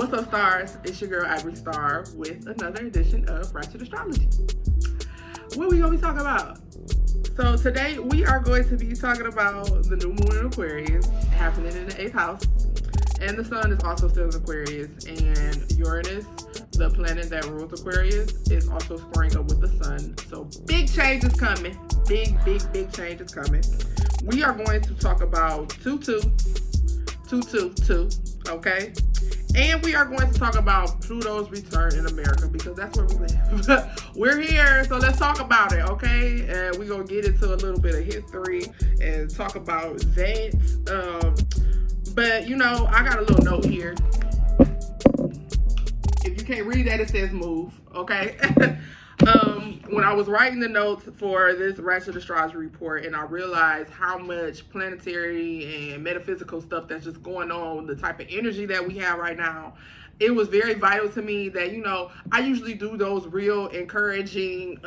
What's up, stars? It's your girl Ivory Star with another edition of Ratchet Astrology. What are we gonna be talking about? So today we are going to be talking about the new moon in Aquarius happening in the 8th house, and the sun is also still in Aquarius, and Uranus, the planet that rules Aquarius, is also squaring up with the sun. So big change is coming. Big change is coming. We are going to talk about 222, okay? And we are going to talk about Pluto's return in America because that's where we live. We're here, so let's talk about it, okay? And we're going to get into a little bit of history and talk about that. But, you know, I got a little note here. If you can't read that, it says move, okay? When I was writing the notes for this Ratchet Astrology report, and I realized how much planetary and metaphysical stuff that's just going on, the type of energy that we have right now, it was very vital to me that, you know, I usually do those real encouraging,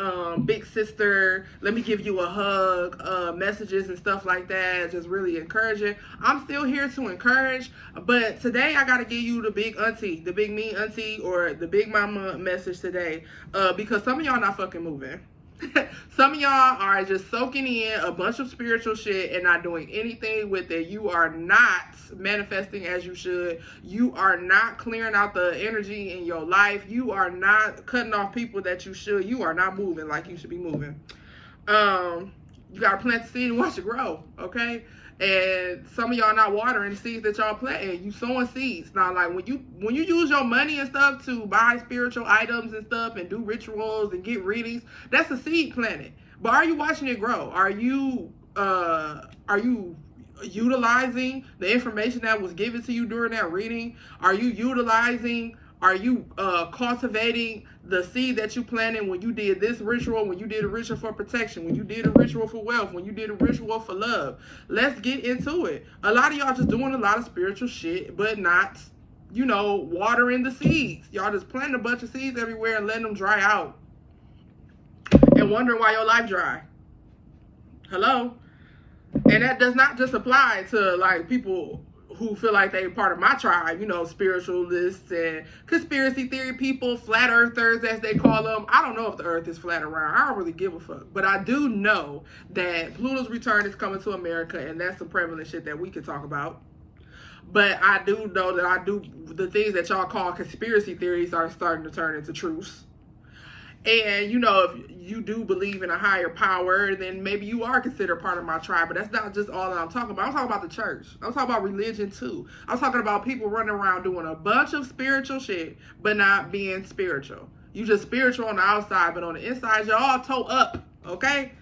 big sister, let me give you a hug, messages and stuff like that, just really encouraging. I'm still here to encourage, but today I got to give you the big auntie, the big mean auntie, or the big mama message today, because some of y'all not fucking moving. Some of y'all are just soaking in a bunch of spiritual shit and not doing anything with it. You are not manifesting as you should. You are not clearing out the energy in your life. You are not cutting off people that you should. You are not moving like you should be moving. You gotta plant the seed and watch it grow, okay? And some of y'all not watering the seeds that y'all planting. You sowing seeds. Now, like when you use your money and stuff to buy spiritual items and stuff and do rituals and get readings, that's a seed planted. But are you watching it grow? Are you utilizing the information that was given to you during that reading? Are you cultivating the seed that you planted when you did this ritual, when you did a ritual for protection, when you did a ritual for wealth, when you did a ritual for love? Let's get into it. A lot of y'all just doing a lot of spiritual shit, but not, you know, watering the seeds. Y'all just planting a bunch of seeds everywhere and letting them dry out and wondering why your life dry. Hello? And that does not just apply to, like, people who feel like they're part of my tribe, you know, spiritualists and conspiracy theory people, flat earthers as they call them. I don't know if the earth is flat around. I don't really give a fuck. But I do know that Pluto's return is coming to America, and that's some prevalent shit that we can talk about. But I do know that the things that y'all call conspiracy theories are starting to turn into truths. And, you know, if you do believe in a higher power, then maybe you are considered part of my tribe. But that's not just all that I'm talking about. I'm talking about the church. I'm talking about religion, too. I'm talking about people running around doing a bunch of spiritual shit, but not being spiritual. You just spiritual on the outside, but on the inside, you're all toe up, okay?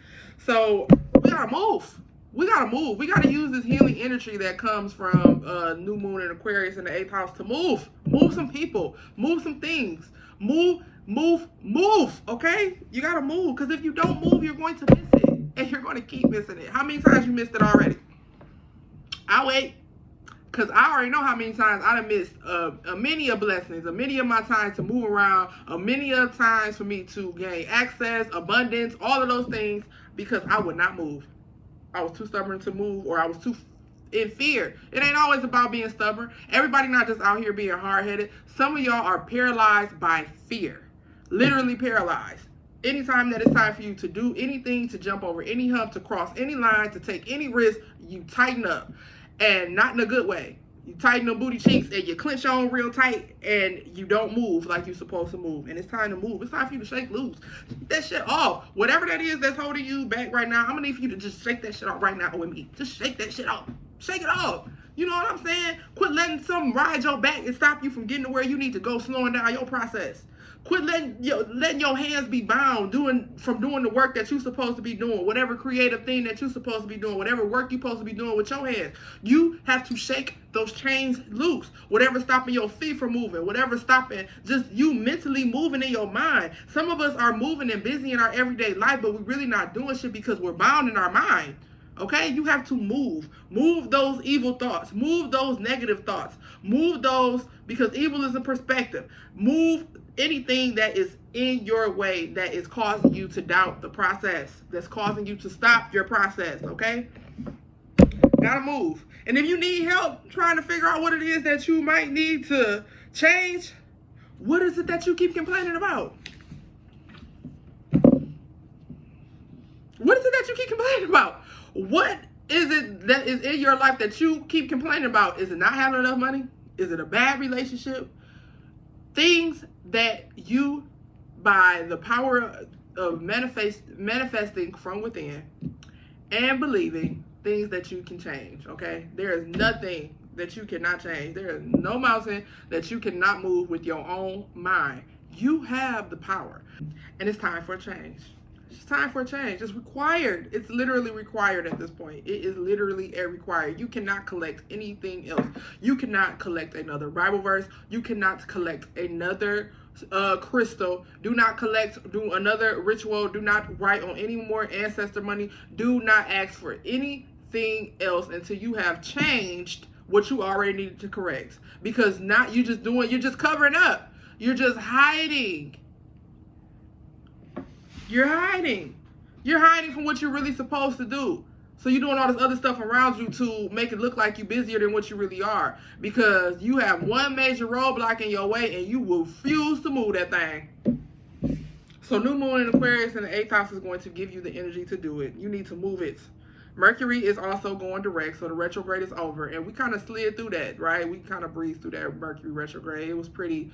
So we got to move. We got to move. We got to use this healing energy that comes from new moon in Aquarius in the 8th house to move. Move some people. Move some things. Move, okay? You gotta move, because if you don't move, you're going to miss it, and you're going to keep missing it. How many times you missed it already? I'll wait, because I already know how many times I done missed many of blessings, many of my time to move around, many of times for me to gain access, abundance, all of those things, because I would not move. I was too stubborn to move, or I was too in fear. It ain't always about being stubborn. Everybody not just out here being hard-headed. Some of y'all are paralyzed by fear. Literally paralyzed. Anytime that it's time for you to do anything, to jump over any hump, to cross any line, to take any risk, you tighten up. And not in a good way. You tighten the booty cheeks and you clench on real tight and you don't move like you're supposed to move. And it's time to move. It's time for you to shake loose. Shake that shit off. Whatever that is that's holding you back right now, I'm gonna need for you to just shake that shit off right now with me. Just shake that shit off. Shake it off. You know what I'm saying? Quit letting something ride your back and stop you from getting to where you need to go, slowing down your process. Quit letting your hands be bound from doing the work that you're supposed to be doing, whatever creative thing that you're supposed to be doing, whatever work you're supposed to be doing with your hands. You have to shake those chains loose. Whatever's stopping your feet from moving, whatever's stopping just you mentally moving in your mind. Some of us are moving and busy in our everyday life, but we're really not doing shit because we're bound in our mind. Okay, you have to move those evil thoughts, move those negative thoughts, move those, because evil is a perspective. Move anything that is in your way that is causing you to doubt the process, that's causing you to stop your process. Okay, gotta move. And if you need help trying to figure out what it is that you might need to Change. What is it that you keep complaining about? What is it that you keep complaining about? What is it that is in your life that you keep complaining about? Is it not having enough money? Is it a bad relationship? Things that you, by the power of manifesting from within and believing, things that you can change, okay? There is nothing that you cannot change. There is no mountain that you cannot move with your own mind. You have the power, and it's time for a change. It's time for a change. It's required. It's literally required at this point. It is literally a required. You cannot collect anything else. You cannot collect another Bible verse. You cannot collect another crystal. Do not do another ritual. Do not write on any more ancestor money. Do not ask for anything else until you have changed what you already needed to correct. Because not you're just covering up. You're just hiding. You're hiding. You're hiding from what you're really supposed to do. So you're doing all this other stuff around you to make it look like you're busier than what you really are. Because you have one major roadblock in your way and you refuse to move that thing. So new moon in Aquarius in the 8th house is going to give you the energy to do it. You need to move it. Mercury is also going direct, so the retrograde is over. And we kind of slid through that, right? We kind of breezed through that Mercury retrograde. It was pretty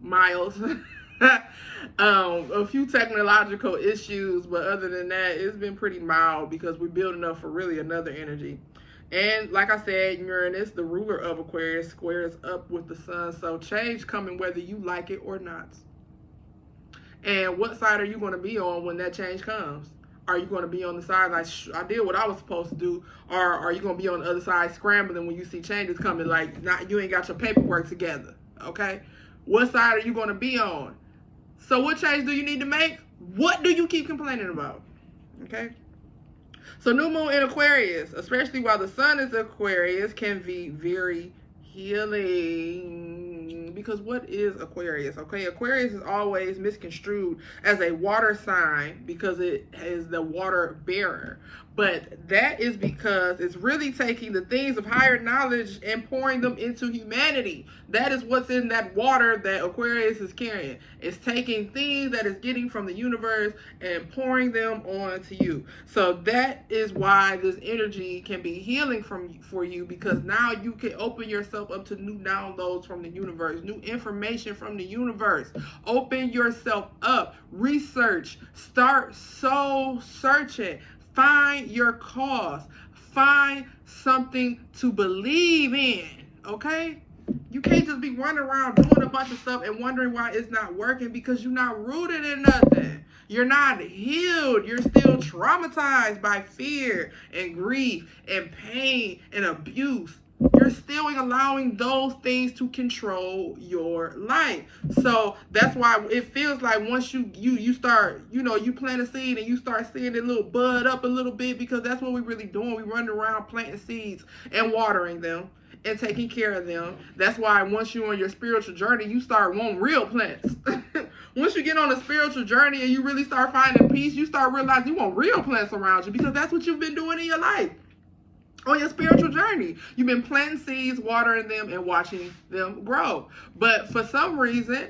mild. A few technological issues, but other than that, it's been pretty mild because we're building up for really another energy. And like I said, Uranus, the ruler of Aquarius, squares up with the sun, so change coming whether you like it or not. And what side are you going to be on when that change comes? Are you going to be on the side like, I did what I was supposed to do? Or are you going to be on the other side scrambling when you see changes coming, like you ain't got your paperwork together, okay? What side are you going to be on? So what change do you need to make? What do you keep complaining about? Okay? So new moon in Aquarius, especially while the sun is Aquarius, can be very healing. Because what is Aquarius? Okay, Aquarius is always misconstrued as a water sign because it is the water bearer. But that is because it's really taking the things of higher knowledge and pouring them into humanity. That is what's in that water that Aquarius is carrying. It's taking things that it's getting from the universe and pouring them onto you. So that is why this energy can be healing for you, because now you can open yourself up to new downloads from the universe, new information from the universe. Open yourself up, research, start soul searching. Find your cause. Find something to believe in, okay? You can't just be running around doing a bunch of stuff and wondering why it's not working because you're not rooted in nothing. You're not healed. You're still traumatized by fear and grief and pain and abuse. You're still allowing those things to control your life. So that's why it feels like once you start, you plant a seed and you start seeing it little bud up a little bit, because that's what we're really doing. We running around planting seeds and watering them and taking care of them. That's why once you're on your spiritual journey, you start wanting real plants. Once you get on a spiritual journey and you really start finding peace, you start realizing you want real plants around you, because that's what you've been doing in your life. On your spiritual journey, you've been planting seeds, watering them, and watching them grow. But for some reason,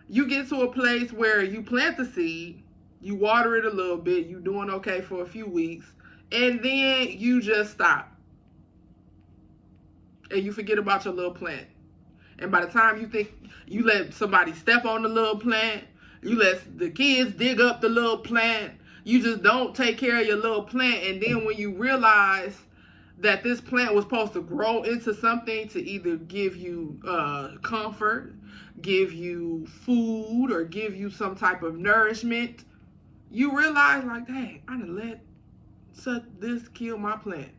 you get to a place where you plant the seed, you water it a little bit, you're doing okay for a few weeks, and then you just stop. And you forget about your little plant. And by the time you think you let somebody step on the little plant, you let the kids dig up the little plant, you just don't take care of your little plant. And then when you realize that this plant was supposed to grow into something to either give you comfort, give you food, or give you some type of nourishment, you realize like, dang, I done let this kill my plant.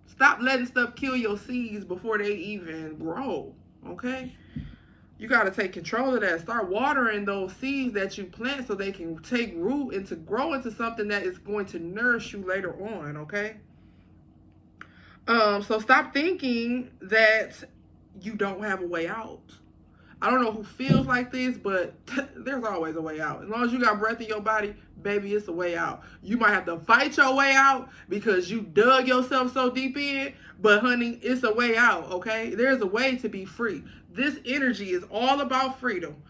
Stop letting stuff kill your seeds before they even grow, okay? You got to take control of that. Start watering those seeds that you plant so they can take root and to grow into something that is going to nourish you later on, okay? So stop thinking that you don't have a way out. I don't know who feels like this, but there's always a way out. As long as you got breath in your body, baby, it's a way out. You might have to fight your way out because you dug yourself so deep in, but honey, it's a way out, okay? There's a way to be free. This energy is all about freedom.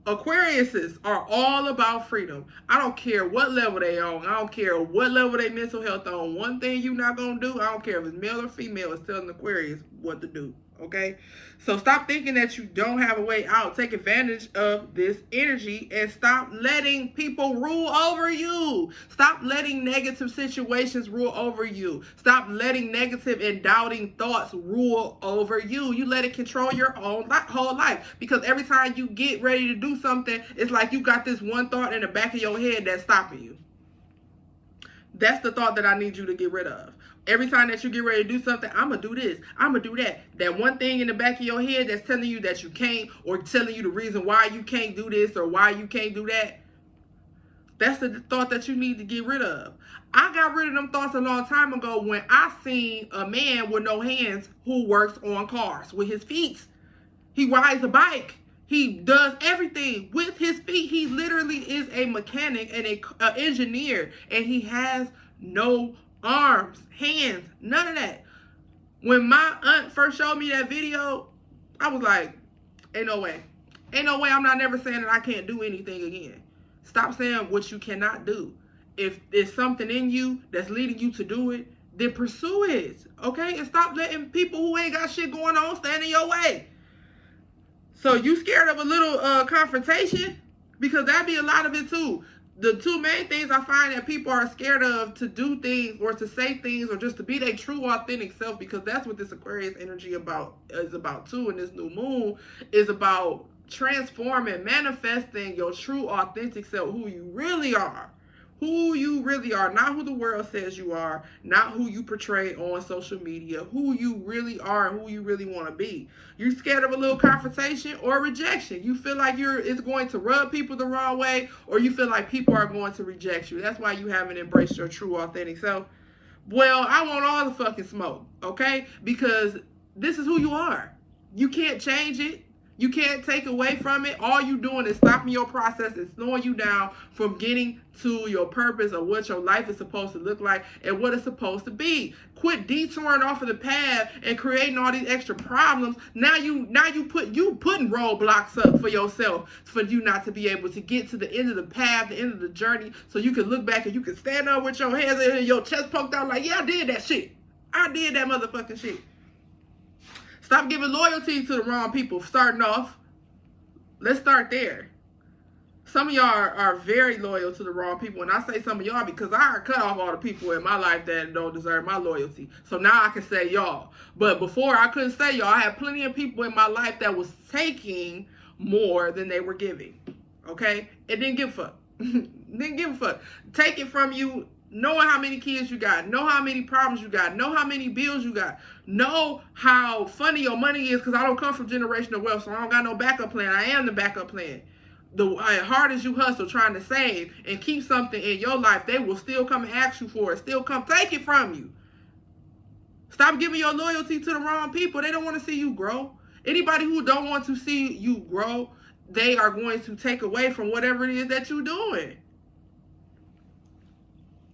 Aquariuses are all about freedom. I don't care what level they on. I don't care what level they mental health on. One thing you're not going to do, I don't care if it's male or female, is telling Aquarius what to do. Okay? So stop thinking that you don't have a way out. Take advantage of this energy and stop letting people rule over you. Stop letting negative situations rule over you. Stop letting negative and doubting thoughts rule over you. You let it control your own whole life, because every time you get ready to do something, it's like you got this one thought in the back of your head that's stopping you. That's the thought that I need you to get rid of. Every time that you get ready to do something, I'm going to do this, I'm going to do that. That one thing in the back of your head that's telling you that you can't, or telling you the reason why you can't do this or why you can't do that, that's the thought that you need to get rid of. I got rid of them thoughts a long time ago when I seen a man with no hands who works on cars with his feet. He rides a bike. He does everything with his feet. He literally is a mechanic and an engineer, and he has no arms, hands, none of that. When my aunt first showed me that video, I was like, ain't no way. Ain't no way. I'm not never saying that I can't do anything again. Stop saying what you cannot do. If there's something in you that's leading you to do it, then pursue it, okay? And stop letting people who ain't got shit going on stand in your way. So you scared of a little confrontation? Because that'd be a lot of it too. The two main things I find that people are scared of, to do things or to say things or just to be their true authentic self, because that's what this Aquarius energy is about too. And this new moon is about transforming, manifesting your true authentic self, who you really are. Who you really are, not who the world says you are, not who you portray on social media, who you really are and who you really want to be. You're scared of a little confrontation or rejection. You feel like it's going to rub people the wrong way, or you feel like people are going to reject you. That's why you haven't embraced your true authentic self. Well, I want all the fucking smoke, okay? Because this is who you are. You can't change it. You can't take away from it. All you doing is stopping your process and slowing you down from getting to your purpose of what your life is supposed to look like and what it's supposed to be. Quit detouring off of the path and creating all these extra problems. Now you putting roadblocks up for yourself, for you not to be able to get to the end of the path, the end of the journey, so you can look back and you can stand up with your hands and your chest poked out like, yeah, I did that shit. I did that motherfucking shit. Stop giving loyalty to the wrong people. Starting off, let's start there. Some of y'all are very loyal to the wrong people. And I say some of y'all because I cut off all the people in my life that don't deserve my loyalty. So now I can say y'all. But before I couldn't say y'all. I had plenty of people in my life that was taking more than they were giving. Okay? It didn't give a fuck. Didn't give a fuck. Take it from you. Knowing how many kids you got, know how many problems you got, know how many bills you got, know how funny your money is, because I don't come from generational wealth, so I don't got no backup plan. I am the backup plan. The hard as you hustle trying to save and keep something in your life, they will still come and ask you for it, still come take it from you. Stop giving your loyalty to the wrong people. They don't want to see you grow. Anybody who don't want to see you grow, they are going to take away from whatever it is that you're doing.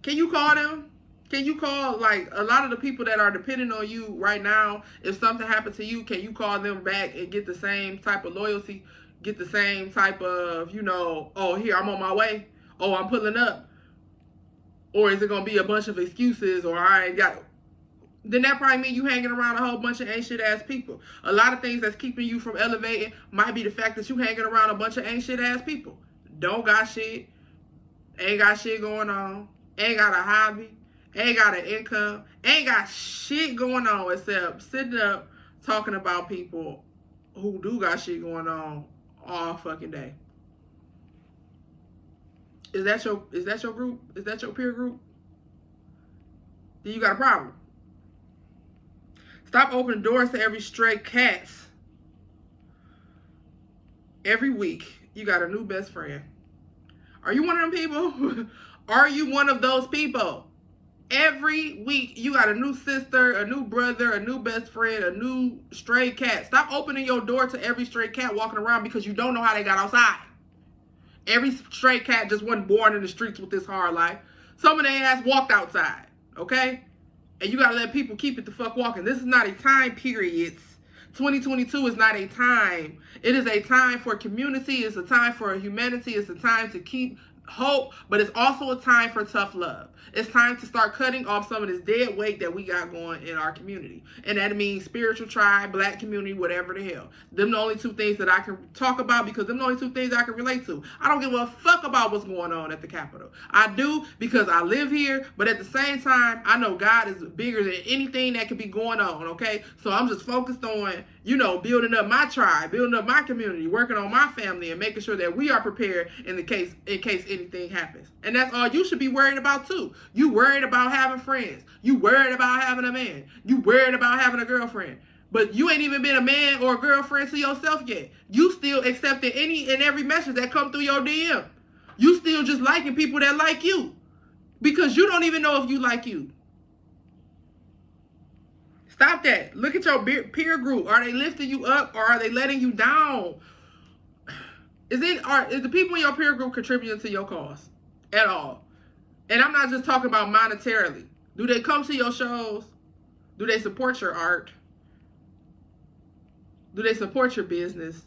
Can you call them? Can you call, like, a lot of the people that are depending on you right now? If something happened to you, can you call them back and get the same type of loyalty? Get the same type of, oh, here, I'm on my way. Oh, I'm pulling up. Or is it going to be a bunch of excuses, or I ain't got... Then that probably means you hanging around a whole bunch of ain't shit ass people. A lot of things that's keeping you from elevating might be the fact that you hanging around a bunch of ain't shit ass people. Don't got shit. Ain't got shit going on. Ain't got a hobby, ain't got an income, ain't got shit going on except sitting up talking about people who do got shit going on all fucking day. Is that your group? Is that your peer group? Then you got a problem. Stop opening doors to every stray cat. Every week, you got a new best friend. Are you one of them people? Are you one of those people? Every week, you got a new sister, a new brother, a new best friend, a new stray cat. Stop opening your door to every stray cat walking around because you don't know how they got outside. Every stray cat just wasn't born in the streets with this hard life. Some of their ass walked outside, okay? And you gotta let people keep it the fuck walking. This is not a time period. 2022 is not a time. It is a time for community. It's a time for humanity. It's a time to keep hope, but it's also a time for tough love. It's time to start cutting off some of this dead weight that we got going in our community. And that means spiritual tribe, black community, whatever the hell. Them the only two things that I can talk about because them the only two things I can relate to. I don't give a fuck about what's going on at the Capitol. I do because I live here, but at the same time, I know God is bigger than anything that could be going on, okay? So I'm just focused on, you know, building up my tribe, building up my community, working on my family, and making sure that we are prepared in case anything happens. And that's all you should be worried about too. You worried about having friends. You worried about having a man. You worried about having a girlfriend. But you ain't even been a man or a girlfriend to yourself yet. You still accepting any and every message that come through your DM. You still just liking people that like you. Because you don't even know if you like you. Stop that. Look at your peer group. Are they lifting you up or are they letting you down? Is the people in your peer group contributing to your cause at all? And I'm not just talking about monetarily. Do they come to your shows? Do they support your art? Do they support your business?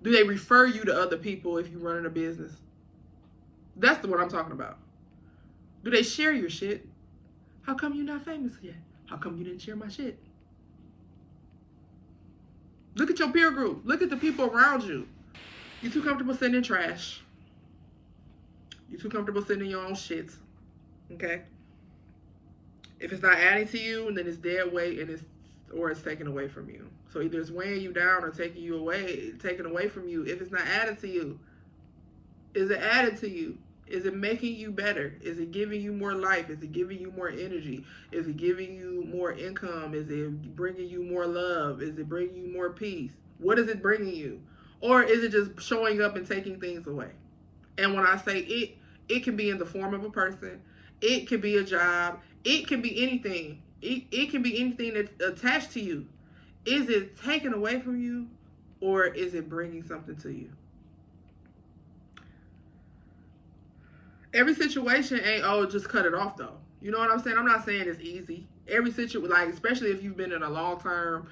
Do they refer you to other people if you're running a business? That's what I'm talking about. Do they share your shit? How come you're not famous yet? How come you didn't share my shit? Look at your peer group. Look at the people around you. You're too comfortable sitting in trash. You're too comfortable sitting in your own shit. Okay? If it's not adding to you, then it's dead weight and it's taken away from you. So either it's weighing you down or taking away from you. If it's not adding to you, is it added to you? Is it making you better? Is it giving you more life? Is it giving you more energy? Is it giving you more income? Is it bringing you more love? Is it bringing you more peace? What is it bringing you? Or is it just showing up and taking things away? And when I say it can be in the form of a person. It can be a job. It can be anything. It can be anything that's attached to you. Is it taken away from you or is it bringing something to you? Every situation ain't, just cut it off though. You know what I'm saying? I'm not saying it's easy. Every situation, like, especially if you've been in a long-term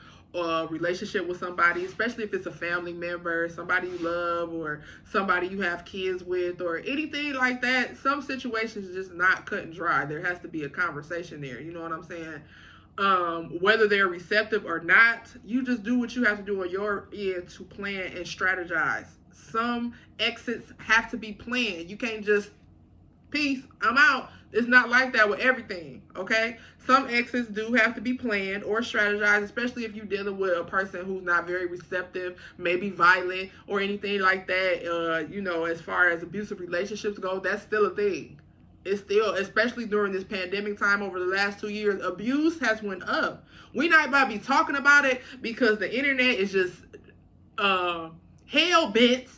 relationship with somebody, especially if it's a family member, somebody you love, or somebody you have kids with, or anything like that, some situations are just not cut and dry. There has to be a conversation there. You know what I'm saying? Whether they're receptive or not, you just do what you have to do on your end to plan and strategize. Some exits have to be planned. You can't just peace, I'm out. It's not like that with everything, okay? Some exits do have to be planned or strategized, especially if you're dealing with a person who's not very receptive, maybe violent or anything like that. As far as abusive relationships go, that's still a thing. It's still, especially during this pandemic time over the last 2 years, abuse has went up. We not about to be talking about it because the internet is just hell-bent,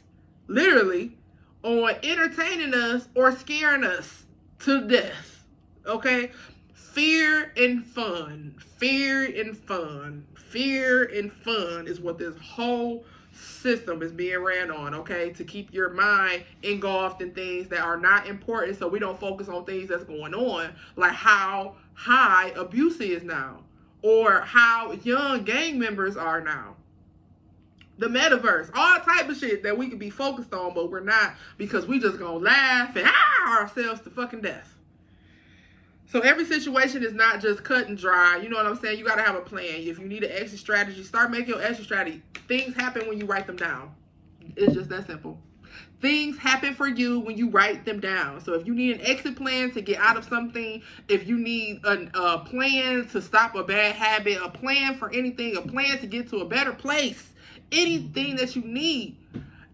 literally, on entertaining us or scaring us to death, okay? Fear and fun. Fear and fun. Fear and fun is what this whole system is being ran on, okay? To keep your mind engulfed in things that are not important so we don't focus on things that's going on, like how high abuse is now or how young gang members are now. The metaverse, all type of shit that we could be focused on, but we're not because we just gonna laugh and ourselves to fucking death. So every situation is not just cut and dry. You know what I'm saying? You gotta have a plan. If you need an exit strategy, start making your exit strategy. Things happen when you write them down. It's just that simple. Things happen for you when you write them down. So if you need an exit plan to get out of something, if you need a plan to stop a bad habit, a plan for anything, a plan to get to a better place, anything that you need,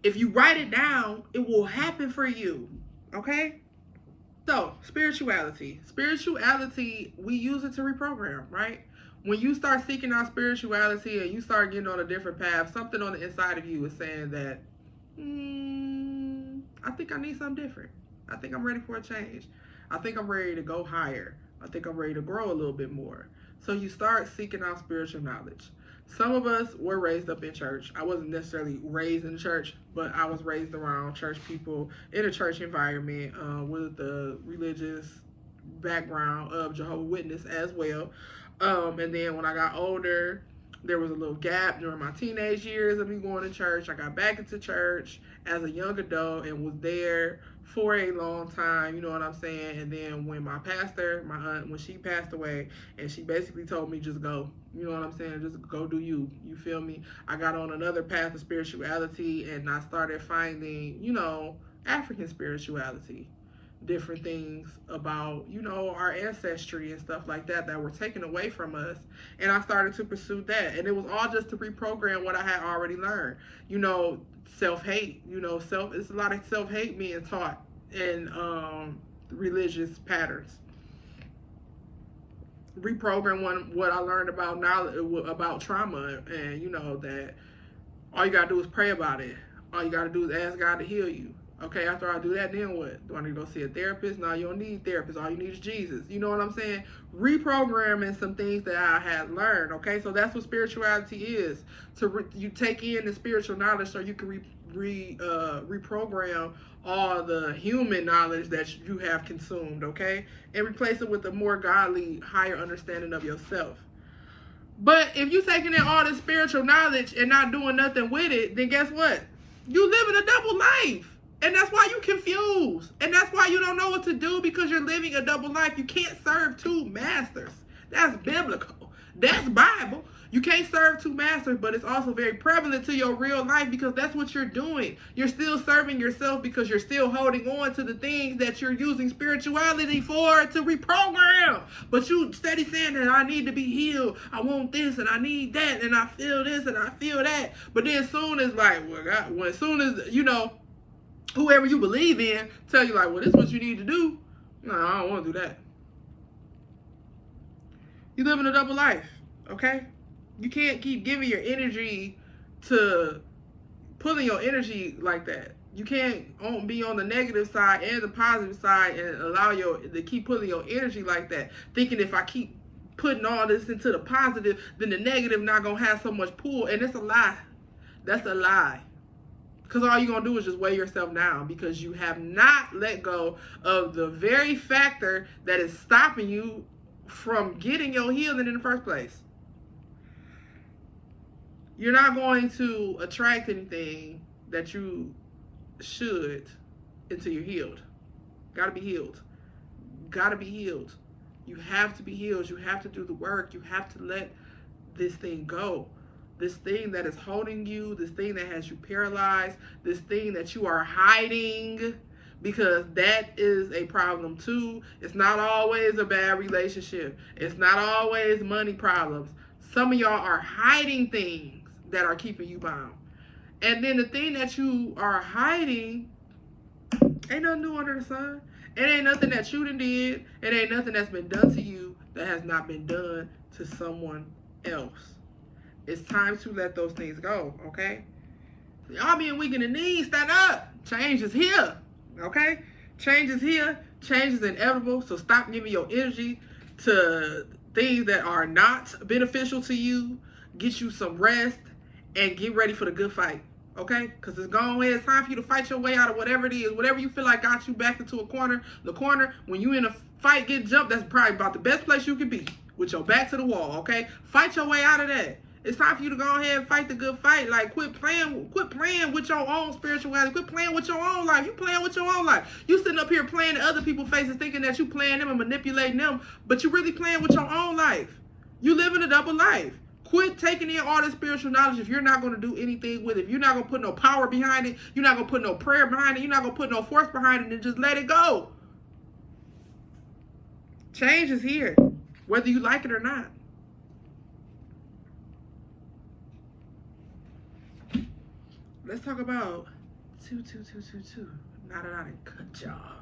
if you write it down, it will happen for you, okay? So, spirituality, we use it to reprogram, right? When you start seeking out spirituality and you start getting on a different path, something on the inside of you is saying that, I think I need something different. I think I'm ready for a change. I think I'm ready to go higher. I think I'm ready to grow a little bit more. So you start seeking out spiritual knowledge. Some of us were raised up in church. I wasn't necessarily raised in church, but I was raised around church people in a church environment with the religious background of Jehovah's Witness as well. And then when I got older, there was a little gap during my teenage years of me going to church. I got back into church as a young adult and was there for a long time, you know what I'm saying? And then when my pastor, my aunt, when she passed away, and she basically told me, just go, you know what I'm saying? Just go do you. You feel me? I got on another path of spirituality, and I started finding, you know, African spirituality, different things about, you know, our ancestry and stuff like that that were taken away from us. And I started to pursue that. And it was all just to reprogram what I had already learned. You know, self-hate, you know, it's a lot of self-hate being taught in religious patterns. Reprogram what I learned about knowledge, about trauma, and you know that all you gotta do is pray about it. All you gotta do is ask God to heal you. Okay, after I do that, then what? Do I need to go see a therapist? No, you don't need therapist. All you need is Jesus. You know what I'm saying? Reprogramming some things that I had learned. Okay, so that's what spirituality is. You take in the spiritual knowledge so you can reprogram all the human knowledge that you have consumed. Okay, and replace it with a more godly, higher understanding of yourself. But if you taking in all this spiritual knowledge and not doing nothing with it, then guess what? You living a double life. And that's why you're confused. And that's why you don't know what to do, because you're living a double life. You can't serve two masters. That's biblical. That's Bible. You can't serve two masters, but it's also very prevalent to your real life because that's what you're doing. You're still serving yourself because you're still holding on to the things that you're using spirituality for to reprogram. But you steady saying that I need to be healed. I want this and I need that and I feel this and I feel that. But then soon as like, as soon as, you know, whoever you believe in tell you like, well, this is what you need to do. No, I don't want to do that. You live in a double life, okay? You can't keep giving your energy to pulling your energy like that. You can't be on the negative side and the positive side and allow to keep pulling your energy like that. Thinking if I keep putting all this into the positive, then the negative not going to have so much pull. And it's a lie. That's a lie. Because all you're going to do is just weigh yourself down because you have not let go of the very factor that is stopping you from getting your healing in the first place. You're not going to attract anything that you should until you're healed. Gotta be healed. Gotta be healed. You have to be healed. You have to do the work. You have to let this thing go. This thing that is holding you, this thing that has you paralyzed, this thing that you are hiding, because that is a problem too. It's not always a bad relationship. It's not always money problems. Some of y'all are hiding things that are keeping you bound. And then the thing that you are hiding ain't nothing new under the sun. It ain't nothing that you done did. It ain't nothing that's been done to you that has not been done to someone else. It's time to let those things go, okay? Y'all being weak in the knees, stand up. Change is here, okay? Change is here. Change is inevitable. So stop giving your energy to things that are not beneficial to you. Get you some rest and get ready for the good fight, okay? Because it's gone away. It's time for you to fight your way out of whatever it is. Whatever you feel like got you back into a corner. The corner, when you in a fight, get jumped, that's probably about the best place you can be. With your back to the wall, okay? Fight your way out of that. It's time for you to go ahead and fight the good fight. Like, quit playing with your own spirituality. Quit playing with your own life. You playing with your own life. You sitting up here playing in other people's faces thinking that you playing them and manipulating them, but you really playing with your own life. You living a double life. Quit taking in all this spiritual knowledge if you're not going to do anything with it. If you're not going to put no power behind it, you're not going to put no prayer behind it, you're not going to put no force behind it, and just let it go. Change is here, whether you like it or not. Let's talk about 22222. Now that I done cut y'all,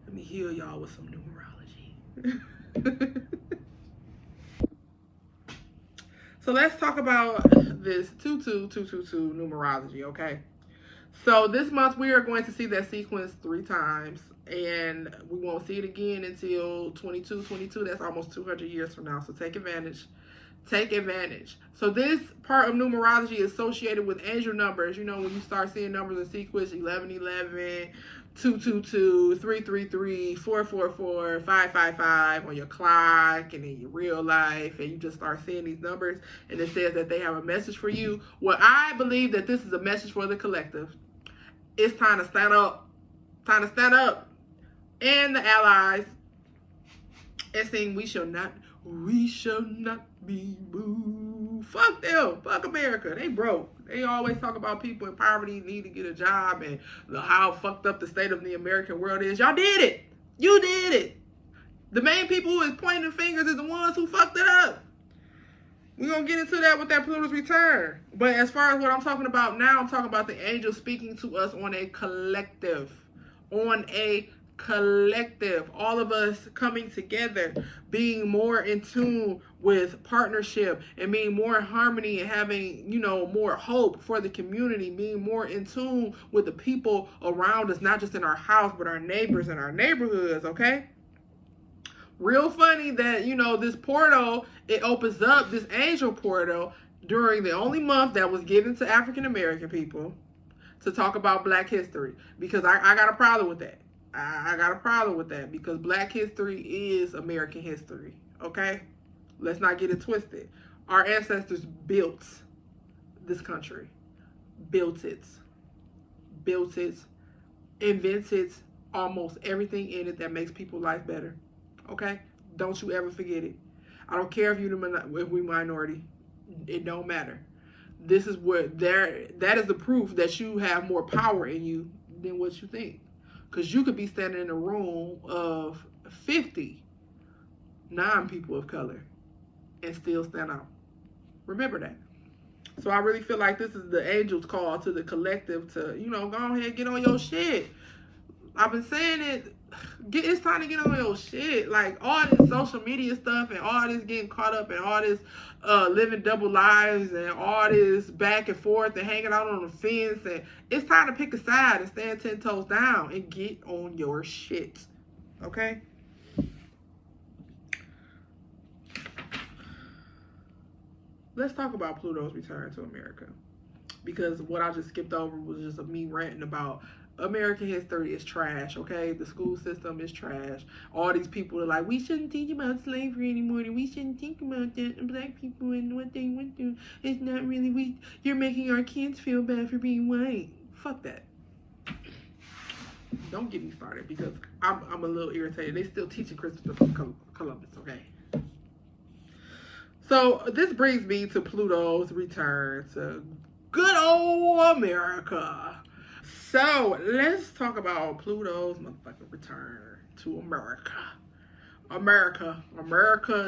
let me heal y'all with some numerology. So let's talk about this 22222 numerology, okay? So this month we are going to see that sequence 3 times, and we won't see it again until 2222. That's almost 200 years from now. So take advantage. Take advantage. So this part of numerology is associated with angel numbers. You know, when you start seeing numbers in sequence, 1111, 222, 333, 444, 555 on your clock and in your real life, and you just start seeing these numbers, and it says that they have a message for you. Well, I believe that this is a message for the collective. It's time to stand up. Time to stand up. And the allies. And sing, we shall not be moved. Fuck them. Fuck America. They broke. They always talk about people in poverty need to get a job and how fucked up the state of the American world is. Y'all did it. You did it. The main people who is pointing fingers is the ones who fucked it up. We're going to get into that with that Pluto's return. But as far as what I'm talking about now, I'm talking about the angels speaking to us on a collective. On a collective. All of us coming together, being more in tune with partnership and being more in harmony and having, you know, more hope for the community, being more in tune with the people around us, not just in our house, but our neighbors and our neighborhoods, okay? Real funny that, you know, this portal, it opens up, this angel portal, during the only month that was given to African American people to talk about Black history. Because I got a problem with that. I got a problem with that because Black history is American history, okay? Let's not get it twisted. Our ancestors built this country. Built it, invented almost everything in it that makes people's life better. Okay? Don't you ever forget it. I don't care if we minority. It don't matter. This is what that is the proof that you have more power in you than what you think. Because you could be standing in a room of 50 non-people of color and still stand out. Remember that. So I really feel like this is the angels' call to the collective to, you know, go ahead and get on your shit. I've been saying it. It's time to get on your shit. Like, all this social media stuff and all this getting caught up and all this living double lives and all this back and forth and hanging out on the fence. And it's time to pick a side and stand 10 toes down and get on your shit. Okay? Let's talk about Pluto's return to America. Because what I just skipped over was just me ranting about American history is trash, okay? The school system is trash. All these people are like, we shouldn't think about slavery anymore, and we shouldn't think about that, and Black people and what they went through. It's not really, you're making our kids feel bad for being white. Fuck that. Don't get me started because I'm a little irritated. They still teaching Christopher Columbus, okay? So this brings me to Pluto's return to good old America. So let's talk about Pluto's motherfucking return to America. America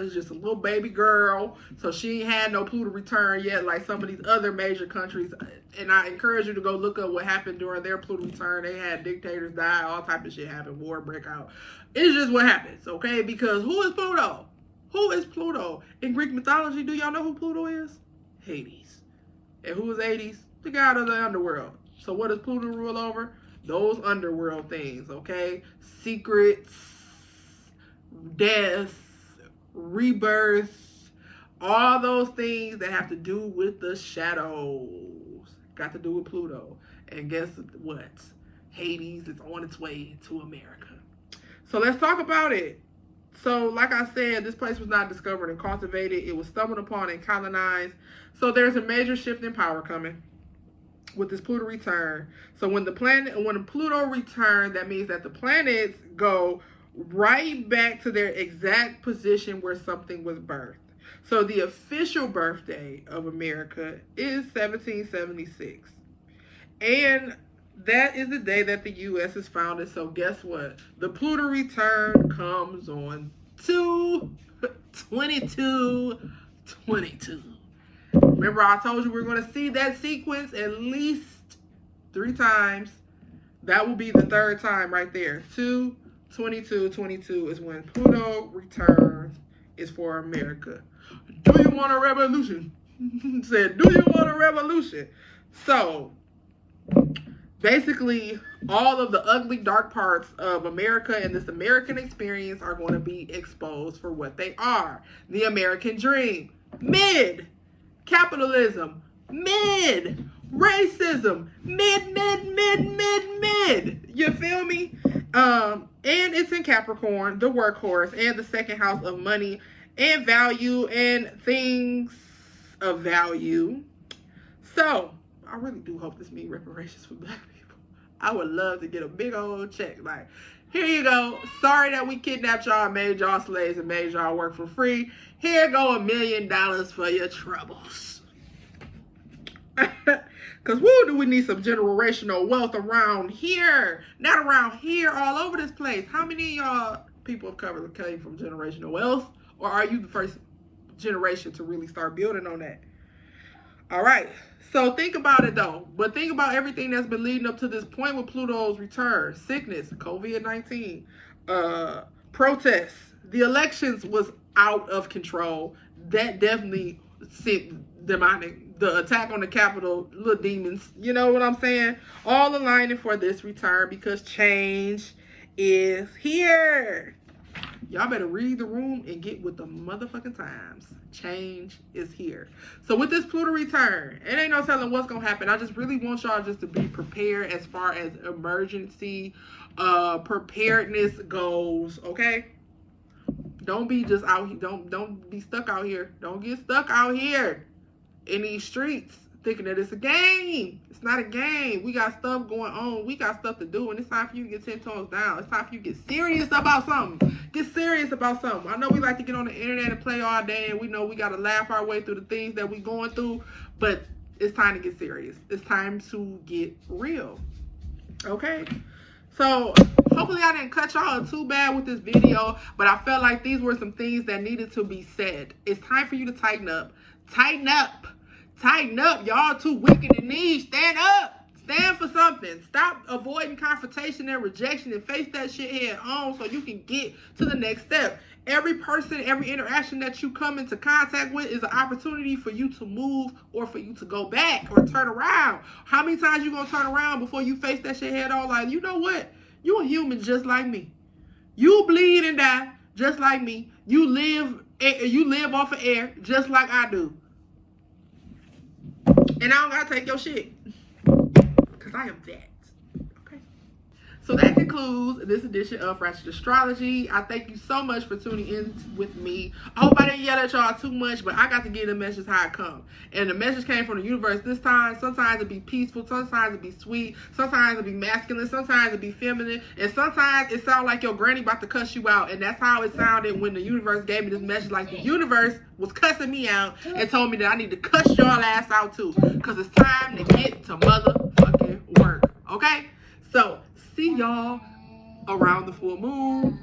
is just a little baby girl, so she ain't had no Pluto return yet like some of these other major countries. And I encourage you to go look up what happened during their Pluto return. They had dictators die, all type of shit happened, war break out. It's just what happens, okay? Because who is Pluto? Who is Pluto? In Greek mythology, do y'all know who Pluto is? Hades. And who is Hades? The god of the underworld. So what does Pluto rule over? Those underworld things, okay? Secrets, death, rebirth, all those things that have to do with the shadows. Got to do with Pluto. And guess what? Hades is on its way to America. So let's talk about it. So like I said, this place was not discovered and cultivated. It was stumbled upon and colonized. So there's a major shift in power coming with this Pluto return. So when Pluto returns, that means that the planets go right back to their exact position where something was birthed. So the official birthday of America is 1776. And that is the day that the U.S. is founded. So guess what? The Pluto return comes on 2/22/22. Remember, I told you we are going to see that sequence at least 3 times. That will be the 3rd time right there. 2/22/22 is when Pluto returns. Is for America. Do you want a revolution? Said, do you want a revolution? So basically all of the ugly, dark parts of America and this American experience are going to be exposed for what they are. The American dream, mid. Capitalism, mid. Racism, mid. You feel me? And it's in Capricorn, the workhorse, and the second house of money and value and things of value. So, I really do hope this means reparations for black people. I would love to get a big old check. Like, here you go. Sorry that we kidnapped y'all, made y'all slaves, and made y'all work for free. Here go $1 million for your troubles. Because, woo, do we need some generational wealth around here. Not around here, all over this place. How many of y'all people of color came from generational wealth? Or are you the first generation to really start building on that? All right. So think about it, though. But think about everything that's been leading up to this point with Pluto's return. Sickness, COVID-19, protests. The elections was out of control. That definitely sent demonic. The attack on the Capitol, little demons. You know what I'm saying? All aligning for this return because change is here. Y'all better read the room and get with the motherfucking times. Change is here. So with this Pluto return, it ain't no telling what's gonna happen. I just really want y'all just to be prepared as far as emergency preparedness goes. Okay. Don't be just out here. Don't be stuck out here. Don't get stuck out here in these streets thinking that it's a game. It's not a game. We got stuff going on. We got stuff to do, and it's time for you to get 10 tones down. It's time for you to get serious about something. Get serious about something. I know we like to get on the internet and play all day, and we know we got to laugh our way through the things that we going through, but it's time to get serious. It's time to get real. Okay? So, hopefully I didn't cut y'all too bad with this video, but I felt like these were some things that needed to be said. It's time for you to tighten up. Tighten up. Tighten up. Y'all too weak in the knees. Stand up. Stand for something. Stop avoiding confrontation and rejection and face that shit head on so you can get to the next step. Every person, every interaction that you come into contact with is an opportunity for you to move or for you to go back or turn around. How many times you gonna turn around before you face that shit head on? Like, you know what? You a human just like me. You bleed and die just like me. You live off of air just like I do. And I don't gotta take your shit. Because I am that. Okay. So that concludes this edition of Ratchet Astrology. I thank you so much for tuning in with me. I hope I didn't yell at y'all too much, but I got to get the message how it come. And the message came from the universe this time. Sometimes it be peaceful, sometimes it be sweet, sometimes it be masculine, sometimes it be feminine, and sometimes it sound like your granny about to cuss you out. And that's how it sounded when the universe gave me this message. Like the universe was cussing me out and told me that I need to cuss y'all ass out too. Because it's time to get to motherfucking work. Okay? So, see y'all around the full moon.